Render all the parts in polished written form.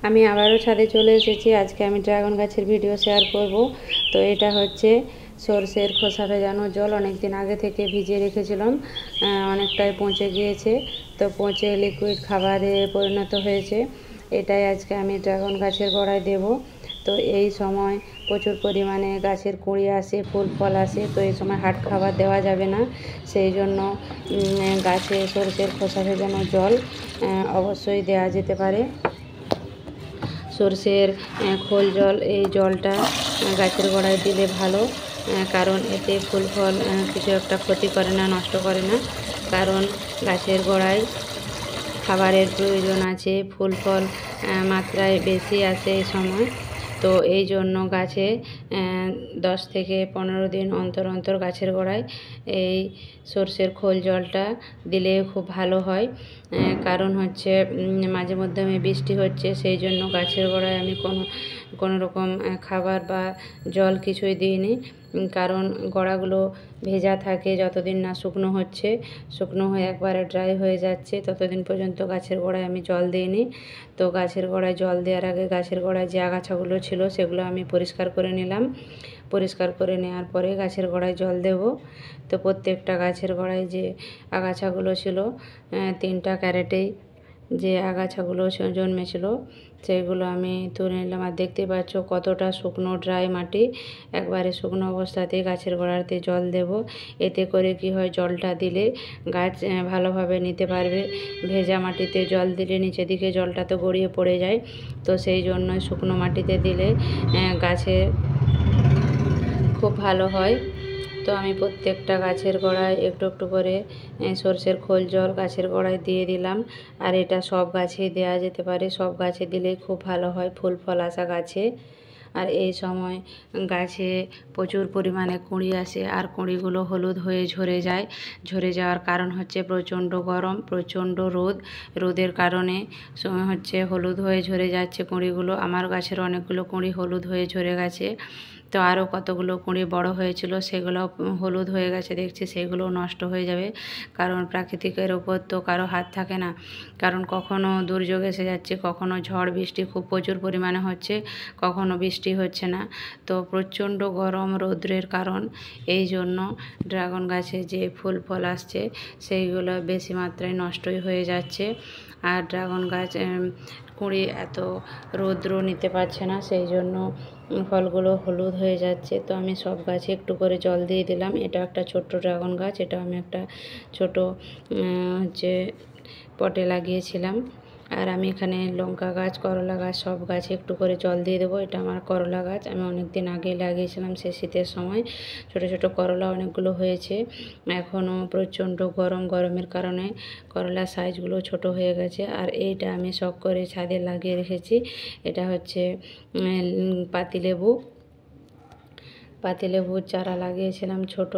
আমি আবারও ছাদে চলে এসেছি। আজকে আমি ড্রাগন গাছের ভিডিও শেয়ার করব। তো এটা হচ্ছে সরষের খোসা ভেজানো জল, অনেক দিন আগে থেকে ভিজিয়ে রেখেছিলাম, অনেকটাই পচে গিয়েছে। তো পচে লিকুইড খাবারে পরিণত হয়েছে। এটাই আজকে আমি ড্রাগন গাছের গোড়ায় দেব। তো এই সময় প্রচুর পরিমাণে গাছের কুঁড়ি আসে, ফুল ফল আসে। তো এই সময় হাট খাবার দেওয়া যাবে না, সেই জন্য গাছে সরষের খোসা ভেজানো জল অবশ্যই দেওয়া যেতে পারে। সরষের খোল জল, এই জলটা গাছের গোড়ায় দিলে ভালো, কারণ এতে ফুল ফল কিছু একটা ক্ষতি করে না, নষ্ট করে না। কারণ গাছের গোড়ায় খাবারের প্রয়োজন আছে, ফুল ফল মাত্রায় বেশি আসে এই সময়। তো এই জন্য গাছে 10 থেকে 15 দিন অন্তর অন্তর গাছের গোড়ায় এই সরষের খোল জলটা দিলে খুব ভালো হয়। কারণ হচ্ছে মাঝে মধ্যে বৃষ্টি হচ্ছে, সেই জন্য গাছের গোড়ায় আমি কোনো রকম খাবার বা জল কিছুই দিইনি। কারণ গোড়াগুলো ভেজা থাকে, যতদিন না শুকনো হচ্ছে, শুকনো হয়ে একবারে ড্রাই হয়ে যাচ্ছে ততদিন পর্যন্ত গাছের গোড়ায় আমি জল দিইনি। তো গাছের গোড়ায় জল দেওয়ার আগে গাছের গোড়ায় যে আগাছাগুলো ছিল সেগুলো আমি পরিষ্কার করে নিলাম। পরিষ্কার করে নেওয়ার পরে গাছের গোড়ায় জল দেব। তো প্রত্যেকটা গাছের গোড়ায় যে আগাছাগুলো ছিল, 3টা ক্যারেটেই যে আগাছাগুলো জন্মেছিল সেগুলো আমি তুলে নিলাম। আর দেখতে পাচ্ছ কতটা শুকনো ড্রাই মাটি, একবারে শুকনো অবস্থাতেই গাছের গোড়াতে জল দেব। এতে করে কি হয়, জলটা দিলে গাছ ভালোভাবে নিতে পারবে। ভেজা মাটিতে জল দিলে নিচের দিকে জলটা তো গড়িয়ে পড়ে যায়, তো সেই জন্য শুকনো মাটিতে দিলে গাছে খুব ভালো হয়। তো আমি প্রত্যেকটা গাছের গোড়ায় একটু একটু করে সরষের খোল জল গাছের গোড়ায় দিয়ে দিলাম। আর এটা সব গাছেই দেওয়া যেতে পারে, সব গাছে দিলেই খুব ভালো হয় ফুল ফল আসা গাছে। আর এই সময় গাছে প্রচুর পরিমাণে কুঁড়ি আসে, আর কুঁড়িগুলো হলুদ হয়ে ঝরে যায়। ঝরে যাওয়ার কারণ হচ্ছে প্রচণ্ড গরম, প্রচণ্ড রোদের কারণে হচ্ছে হলুদ হয়ে ঝরে যাচ্ছে কুঁড়িগুলো। আমার গাছের অনেকগুলো কুঁড়ি হলুদ হয়ে ঝরে গেছে। তো আরও কতগুলো কুঁড়ি বড় হয়েছিল, সেগুলো হলুদ হয়ে গেছে দেখছি, সেগুলো নষ্ট হয়ে যাবে। কারণ প্রাকৃতিকের ওপর তো কারো হাত থাকে না। কারণ কখনো দুর্যোগ এসে যাচ্ছে, কখনো ঝড় বৃষ্টি খুব প্রচুর পরিমাণে হচ্ছে, কখনো বৃষ্টি হচ্ছে না। তো প্রচণ্ড গরম রৌদ্রের কারণ, এই জন্য ড্রাগন গাছে যে ফুল ফল আসছে সেইগুলো বেশি মাত্রায় নষ্টই হয়ে যাচ্ছে। আর ড্রাগন গাছ কুঁড়ি এত রৌদ্র নিতে পারছে না, সেই জন্য ফলগুলো হলুদ হয়ে যাচ্ছে। তো আমি সব গাছে একটু করে জল দিয়ে দিলাম। এটা একটা ছোট্ট ড্রাগন গাছ, এটা আমি একটা ছোট হচ্ছে পটে লাগিয়েছিলাম। আর আমি এখানে লঙ্কা গাছ, করলা গাছ, সব গাছে একটু করে জল দিয়ে দেবো। এটা আমার করলা গাছ, আমি অনেক দিন আগেই লাগিয়েছিলাম, সে শীতের সময়। ছোট ছোট করলা অনেকগুলো হয়েছে। এখনও প্রচণ্ড গরমের কারণে করলার সাইজগুলো ছোট হয়ে গেছে। আর এইটা আমি শখ করে ছাদে লাগিয়ে রেখেছি। এটা হচ্ছে পাতিলেবুর চারা লাগিয়েছিলাম ছোট।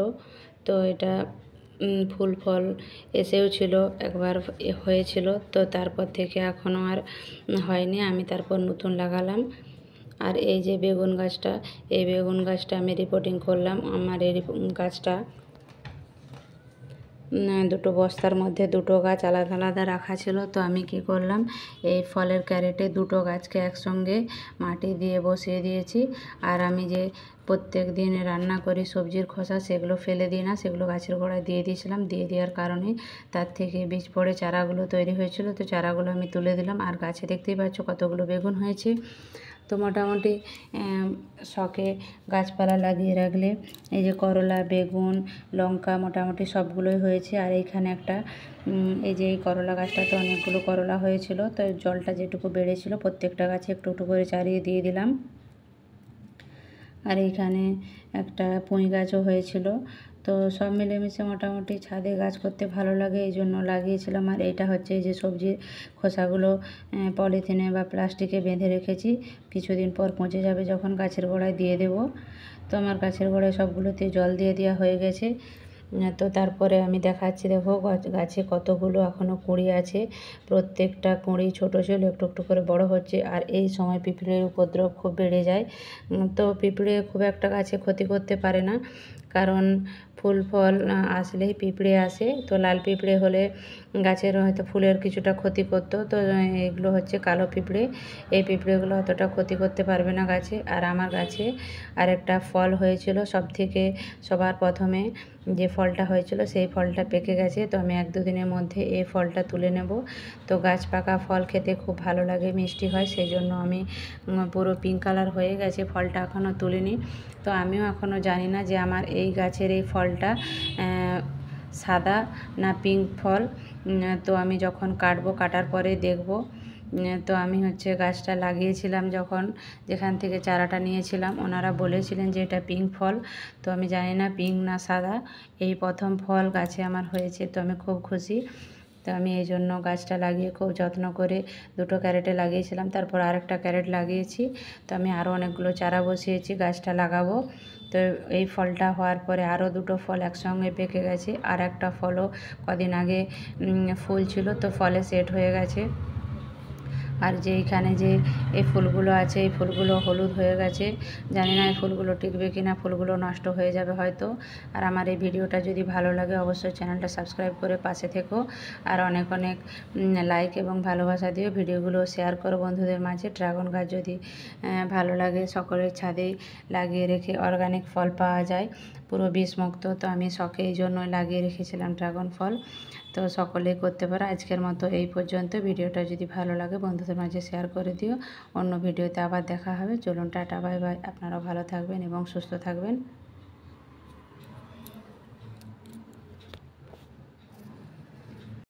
তো এটা ফুল ফল এসেও ছিল, একবার হয়েছিল, তো তারপর থেকে এখনও আর হয়নি, আমি তারপর নতুন লাগালাম। আর এই যে বেগুন গাছটা, এই বেগুন গাছটা আমি রিপোর্টিং করলাম। আমার এই গাছটা দুটো বস্তার মধ্যে দুটো গাছ আলাদা আলাদা রাখা ছিল। তো আমি কি করলাম, এই ফলের ক্যারেটে দুটো গাছকে একসঙ্গে মাটি দিয়ে বসিয়ে দিয়েছি। আর আমি যে প্রত্যেক দিন রান্না করি সবজির খোসা, সেগুলো ফেলে দিই না, সেগুলো গাছের গোড়ায় দিয়ে দিয়েছিলাম। দিয়ে দেওয়ার কারণে তার থেকে বীজ পড়ে চারাগুলো তৈরি হয়েছিল। তো চারাগুলো আমি তুলে দিলাম। আর গাছে দেখতেই পাচ্ছ কতগুলো বেগুন হয়েছে। তো মোটামুটি শখে গাছপালা লাগিয়ে রাখলে এই যে করলা, বেগুন, লঙ্কা মোটামুটি সবগুলোই হয়েছে। আর এইখানে একটা এই যে এই করলা গাছটাতে অনেকগুলো করলা হয়েছিল। তো জলটা যেটুকু বেড়েছিল প্রত্যেকটা গাছে একটু একটু করে চারিয়ে দিয়ে দিলাম। আর এইখানে একটা পুঁই গাছও হয়েছিল। তো সব মিলেমিশে মোটামুটি ছাদে গাছ করতে ভালো লাগে, এই জন্য লাগিয়েছিলাম। আর এটা হচ্ছে এই যে সবজির খোসাগুলো পলিথিনে বা প্লাস্টিকে বেঁধে রেখেছি, কিছুদিন পর পচে যাবে, যখন গাছের গোড়ায় দিয়ে দেব। তো আমার গাছের গোড়ায় সবগুলোতে জল দিয়ে দেওয়া হয়ে গেছে। তো তারপরে আমি দেখাচ্ছি, দেখো গাছে কতগুলো এখনও কুঁড়ি আছে। প্রত্যেকটা কুঁড়ি ছোটো ছিল, একটু একটু করে বড় হচ্ছে। আর এই সময় পিঁপড়ের উপদ্রব খুব বেড়ে যায়। তো পিঁপড়ে খুব একটা গাছে ক্ষতি করতে পারে না, কারণ ফুল ফল আসলেই পিঁপড়ে আসে, তো লাল পিঁপড়ে হলে গাছের হয়তো ফুলের কিছুটা ক্ষতি করতো। তো এগুলো হচ্ছে কালো পিঁপড়ে, এই পিঁপড়েগুলো অতটা ক্ষতি করতে পারবে না গাছে। আর আমার গাছে আরেকটা ফল হয়েছিল, সবার প্রথমে যে ফলটা হয়েছিল সেই ফলটা পেকে গেছে, তো আমি 1-2 দিনের মধ্যে এই ফলটা তুলে নেব। তো গাছ পাকা ফল খেতে খুব ভালো লাগে, মিষ্টি হয়, সেই জন্য আমি পুরো পিঙ্ক কালার হয়ে গেছে, ফলটা এখনও তুলিনি। তো আমিও এখনও জানি না যে আমার এই গাছের এই ফলটা সাদা না পিঙ্ক ফল। তো আমি যখন কাটার পরে দেখব। তো আমি হচ্ছে গাছটা লাগিয়েছিলাম যখন, যেখান থেকে চারাটা নিয়েছিলাম, ওনারা বলেছিলেন যে এটা পিঙ্ক ফল। তো আমি জানি না পিঙ্ক না সাদা, এই প্রথম ফল গাছে আমার হয়েছে, তো আমি খুব খুশি। তো আমি এই জন্য গাছটা লাগিয়ে খুব যত্ন করে 2টো ক্যারেটে লাগিয়েছিলাম, তারপর আরেকটা ক্যারেট লাগিয়েছি। তো আমি আরও অনেকগুলো চারা বসিয়েছি, গাছটা লাগাবো। তো এই ফলটা হওয়ার পরে আরও 2টো ফল একসঙ্গে পেকে গেছে, আর একটা ফলও কদিন আগে ফুল ছিল, তো ফলে সেট হয়ে গেছে। আর যে এইখানে যে এই ফুলগুলো আছে, এই ফুলগুলো হলুদ হয়ে গেছে, জানি না এই ফুলগুলো টিকবে কি না, ফুলগুলো নষ্ট হয়ে যাবে হয়তো। আর আমার এই ভিডিওটা যদি ভালো লাগে অবশ্যই চ্যানেলটা সাবস্ক্রাইব করে পাশে থেকো, আর অনেক অনেক লাইক এবং ভালোবাসা দিও, ভিডিওগুলো শেয়ার করো বন্ধুদের মাঝে। ড্রাগন গাছ যদি ভালো লাগে, সকলের ছাদেই লাগিয়ে রেখে অর্গানিক ফল পাওয়া যায়, পুরো বিষমুক্ত। তো আমি শখে এই জন্যই লাগিয়ে রেখেছিলাম ড্রাগন ফল। তো সকলেই করতে পারো। আজকের মতো এই পর্যন্ত। ভিডিওটা যদি ভালো লাগে বন্ধুদের মাঝে শেয়ার করে দিও। অন্য ভিডিওতে আবার দেখা হবে। চলুন টাটা, বাই বাই। আপনারাও ভালো থাকবেন এবং সুস্থ থাকবেন।